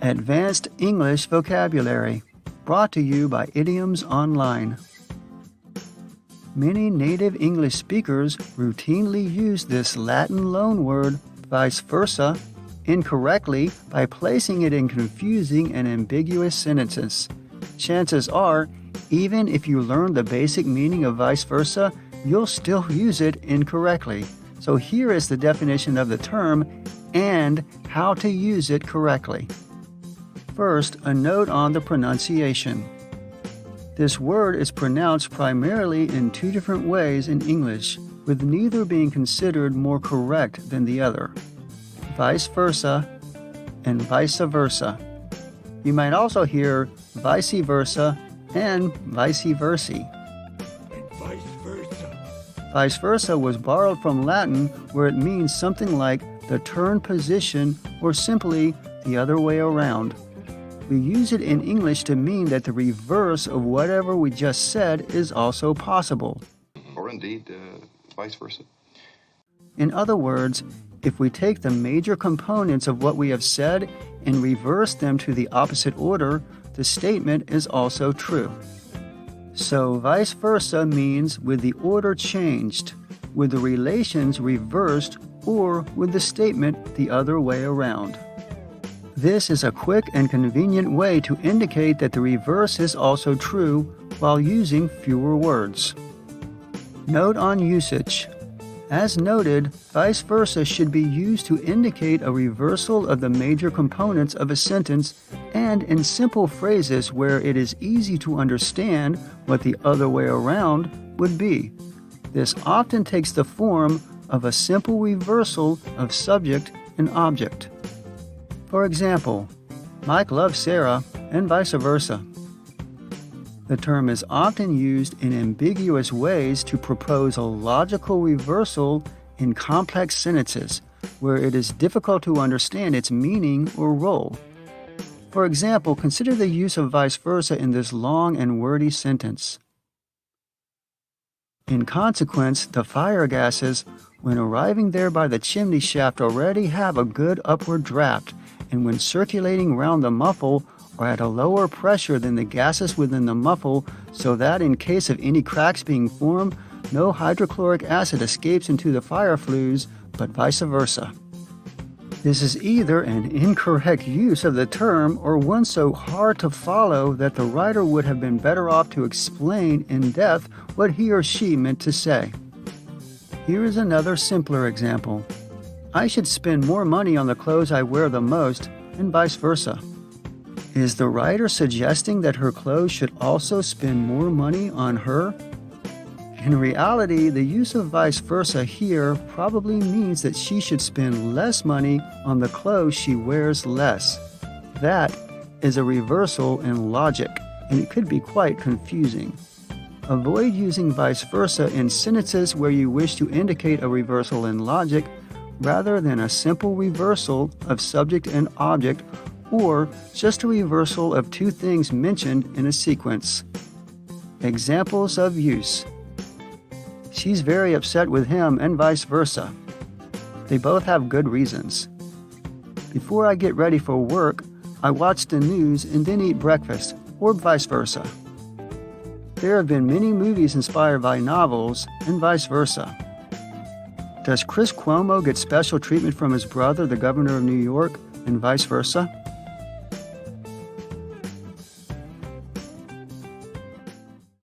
Advanced English Vocabulary, brought to you by Idioms Online. Many native English speakers routinely use this Latin loanword, vice versa, incorrectly by placing it in confusing and ambiguous sentences. Chances are, even if you learn the basic meaning of vice versa, you'll still use it incorrectly. So here is the definition of the term and how to use it correctly. First, a note on the pronunciation. This word is pronounced primarily in two different ways in English, with neither being considered more correct than the other. Vice versa and vice versa. You might also hear vice versa and vice versa. Vice versa was borrowed from Latin, where it means something like the turn position or simply the other way around. We use it in English to mean that the reverse of whatever we just said is also possible. Or indeed, vice versa. In other words, if we take the major components of what we have said and reverse them to the opposite order, the statement is also true. So vice versa means with the order changed, with the relations reversed, or with the statement the other way around. This is a quick and convenient way to indicate that the reverse is also true while using fewer words. Note on usage. As noted, vice versa should be used to indicate a reversal of the major components of a sentence and in simple phrases where it is easy to understand what the other way around would be. This often takes the form of a simple reversal of subject and object. For example, Mike loves Sarah and vice versa. The term is often used in ambiguous ways to propose a logical reversal in complex sentences where it is difficult to understand its meaning or role. For example, consider the use of vice versa in this long and wordy sentence. In consequence, the fire gases, when arriving there by the chimney shaft, already have a good upward draft, and when circulating round the muffle are at a lower pressure than the gases within the muffle, so that in case of any cracks being formed, no hydrochloric acid escapes into the fire flues, but vice versa. This is either an incorrect use of the term or one so hard to follow that the writer would have been better off to explain in depth what he or she meant to say. Here is another simpler example. I should spend more money on the clothes I wear the most, and vice versa. Is the writer suggesting that her clothes should also spend more money on her? In reality, the use of vice versa here probably means that she should spend less money on the clothes she wears less. That is a reversal in logic, and it could be quite confusing. Avoid using vice versa in sentences where you wish to indicate a reversal in logic rather than a simple reversal of subject and object, or just a reversal of two things mentioned in a sequence. Examples of use. She's very upset with him and vice versa. They both have good reasons. Before I get ready for work, I watch the news and then eat breakfast, or vice versa. There have been many movies inspired by novels, and vice versa. Does Chris Cuomo get special treatment from his brother, the governor of New York, and vice versa?